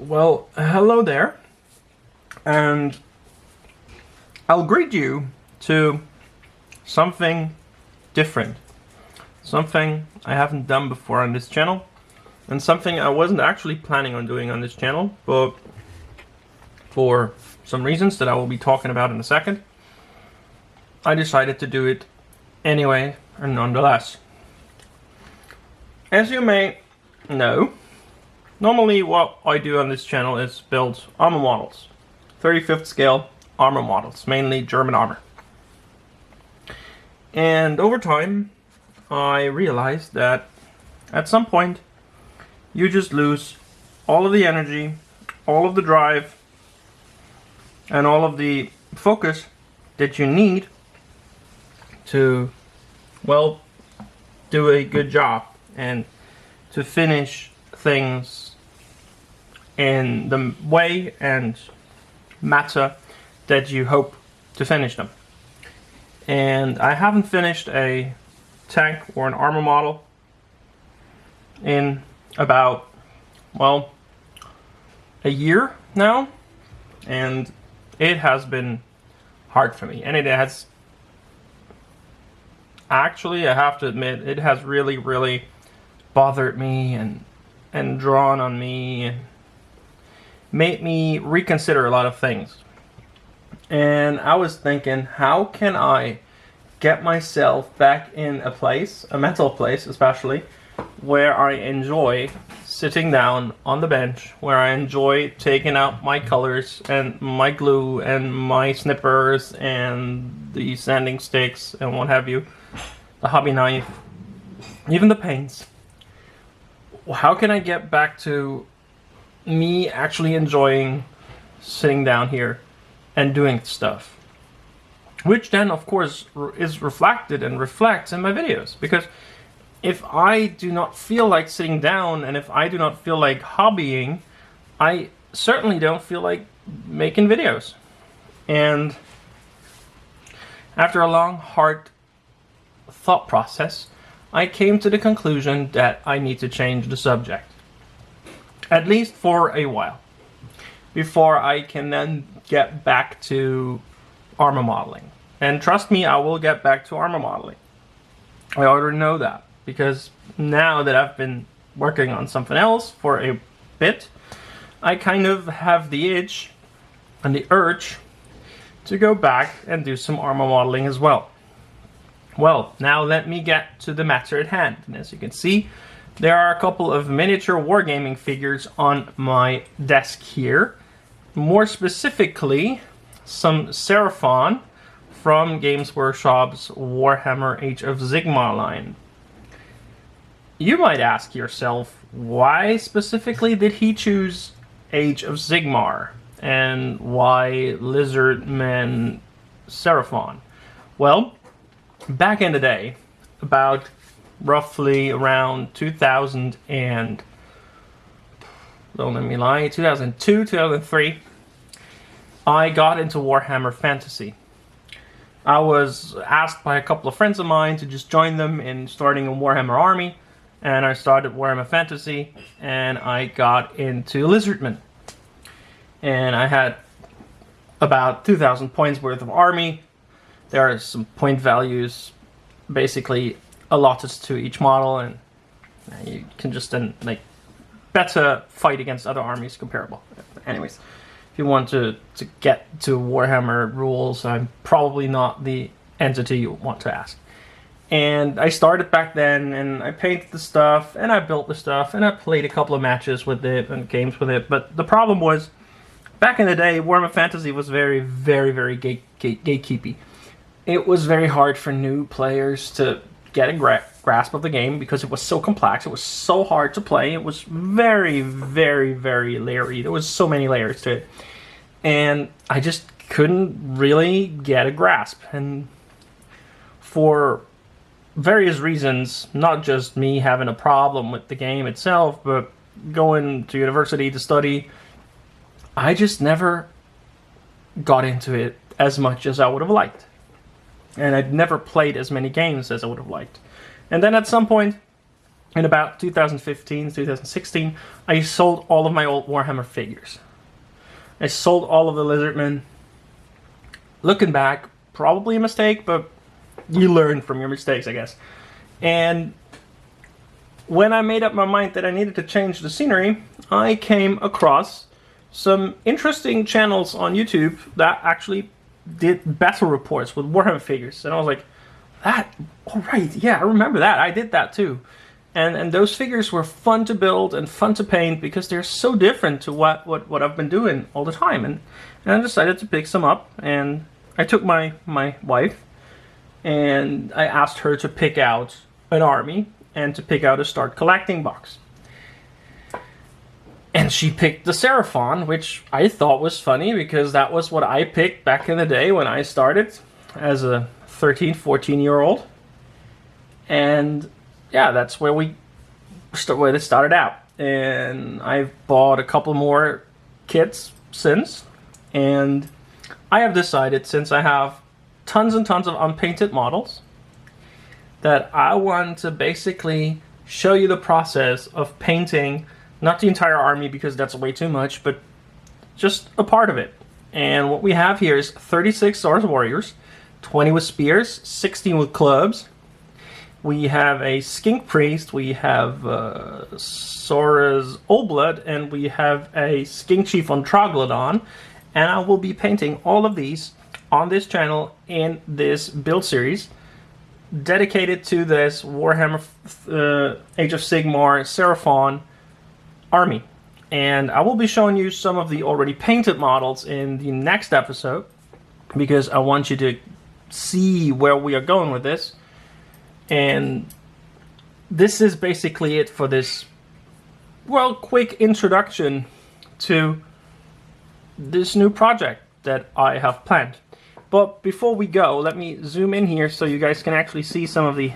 Well, hello there, and I'll greet you to something different. Something I haven't done before on this channel, and something I wasn't actually planning on doing on this channel, but for some reasons that I will be talking about in a second, I decided to do it anyway, or nonetheless. As you may know, normally what I do on this channel is build armor models. 35th scale armor models, mainly German armor. And over time, I realized that at some point, you just lose all of the energy, all of the drive, and all of the focus that you need to, well, do a good job and to finish things in the way and matter that you hope to finish them. And I haven't finished a tank or an armor model in about, well, a year now, and it has been hard for me, and it has actually, I have to admit, it has really bothered me and drawn on me and made me reconsider a lot of things. And I was thinking, how can I get myself back in a place, a mental place especially, where I enjoy sitting down on the bench, where I enjoy taking out my colors and my glue and my snippers and the sanding sticks and what have you, the hobby knife, even the paints. How can I get back to me actually enjoying sitting down here and doing stuff? Which then, of course, is reflected and reflects in my videos. Because if I do not feel like sitting down and if I do not feel like hobbying, I certainly don't feel like making videos. And after a long, hard thought process, I came to the conclusion that I need to change the subject. At least for a while. Before I can then get back to armor modeling. And trust me, I will get back to armor modeling. I already know that. Because now that I've been working on something else for a bit, I kind of have the itch and the urge to go back and do some armor modeling as well. Well, now let me get to the matter at hand. And as you can see, there are a couple of miniature wargaming figures on my desk here. More specifically, some Seraphon from Games Workshop's Warhammer Age of Sigmar line. You might ask yourself, why specifically did he choose Age of Sigmar? And why Lizardman Seraphon? Well, back in the day, about roughly around 2000 and, don't let me lie, 2002, 2003, I got into Warhammer Fantasy. I was asked by a couple of friends of mine to just join them in starting a Warhammer army, and I started Warhammer Fantasy, and I got into Lizardman. And I had about 2,000 points worth of army. There are some point values basically allotted to each model, and you can just then like better fight against other armies comparable. Anyways, if you want to get to Warhammer rules, I'm probably not the entity you want to ask. And I started back then, and I painted the stuff, and I built the stuff, and I played a couple of matches with it and games with it. But the problem was, back in the day, Warhammer Fantasy was very gatekeepy. It was very hard for new players to get a grasp of the game because it was so complex. It was so hard to play. It was very layery. There was so many layers to it. And I just couldn't really get a grasp. And for various reasons, not just me having a problem with the game itself, but going to university to study, I just never got into it as much as I would have liked. And I'd never played as many games as I would have liked. And then at some point, in about 2015, 2016, I sold all of my old Warhammer figures. I sold all of the Lizardmen. Looking back, probably a mistake, but you learn from your mistakes, I guess. And when I made up my mind that I needed to change the scenery, I came across some interesting channels on YouTube that actually did battle reports with Warhammer figures. And I was like, all right, yeah, I remember that. I did that too. And those figures were fun to build and fun to paint because they're so different to what I've been doing all the time. And I decided to pick some up, and I took my wife and I asked her to pick out an army and to pick out a start collecting box. And she picked the Seraphon, which I thought was funny because that was what I picked back in the day when I started as a 13, 14-year-old. And yeah, that's where it started out. And I've bought a couple more kits since. And I have decided, since I have tons and tons of unpainted models, that I want to basically show you the process of painting, not the entire army because that's way too much, but just a part of it. And what we have here is 36 Swords Warriors, 20 with spears, 16 with clubs. We have a Skink Priest, we have Sora's Old Blood, and we have a Skink Chief on Troglodon. And I will be painting all of these on this channel in this build series dedicated to this Warhammer Age of Sigmar Seraphon army. And I will be showing you some of the already painted models in the next episode because I want you to see where we are going with this. And this is basically it for this, well, quick introduction to this new project that I have planned. But before we go, let me zoom in here so you guys can actually see some of the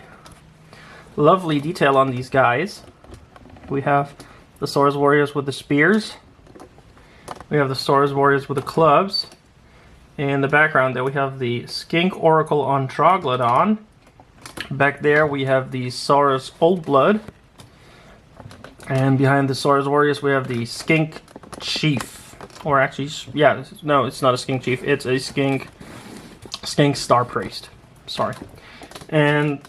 lovely detail on these guys. We have the Swords Warriors with the spears. We have the Swords Warriors with the clubs. In the background there we have the Skink Oracle on Troglodon. Back there we have the Sora's Old Blood. And behind the Swords Warriors we have the Skink Chief. Or actually, yeah, no, it's not a Skink Chief, it's a Skink Star Priest. Sorry. And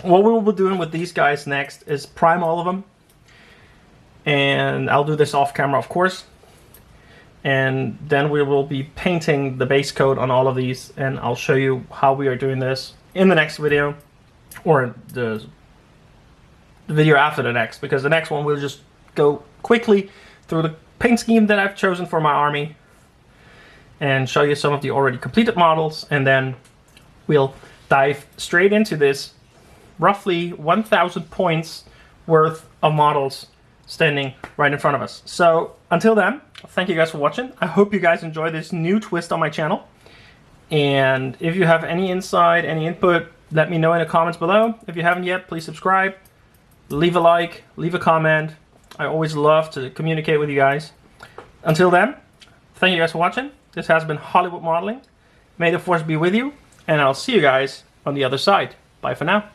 what we will be doing with these guys next is prime all of them. And I'll do this off camera, of course. And then we will be painting the base coat on all of these, and I'll show you how we are doing this in the next video, or the video after the next, because the next one we'll just go quickly through the paint scheme that I've chosen for my army and show you some of the already completed models, and then we'll dive straight into this roughly 1,000 points worth of models standing right in front of us. So until then, thank you guys for watching. I hope you guys enjoy this new twist on my channel. And if you have any insight, any input, let me know in the comments below. If you haven't yet, please subscribe, leave a like, leave a comment. I always love to communicate with you guys. Until then, thank you guys for watching. This has been Hollywood Modeling. May the Force be with you, and I'll see you guys on the other side. Bye for now.